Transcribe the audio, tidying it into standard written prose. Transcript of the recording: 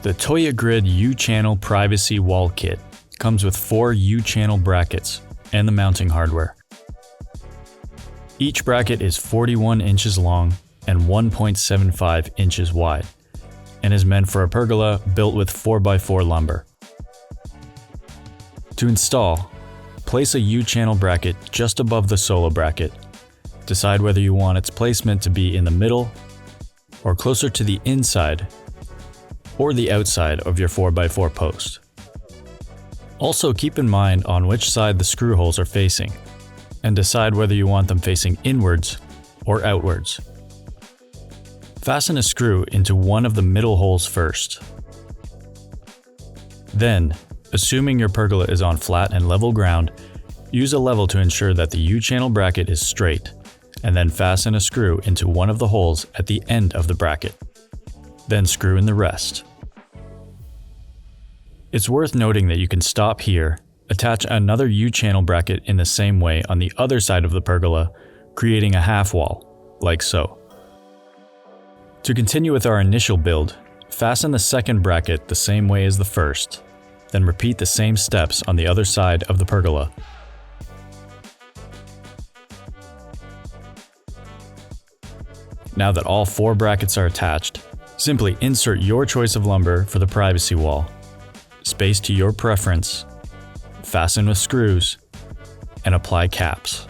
The Toja Grid U-channel privacy wall kit comes with 4 U-channel brackets and the mounting hardware. Each bracket is 41 inches long and 1.75 inches wide, and is meant for a pergola built with 4x4 lumber. To install, place a U-channel bracket just above the solo bracket. Decide whether you want its placement to be in the middle, or closer to the inside, or the outside of your 4x4 post. Also keep in mind on which side the screw holes are facing, and decide whether you want them facing inwards or outwards. Fasten a screw into one of the middle holes first. Then, assuming your pergola is on flat and level ground, use a level to ensure that the U-channel bracket is straight, and then fasten a screw into one of the holes at the end of the bracket. Then screw in the rest. It's worth noting that you can stop here, attach another U-channel bracket in the same way on the other side of the pergola, creating a half wall, like so. To continue with our initial build, fasten the second bracket the same way as the first, then repeat the same steps on the other side of the pergola. Now that all 4 brackets are attached, simply insert your choice of lumber for the privacy wall, space to your preference, fasten with screws, and apply caps.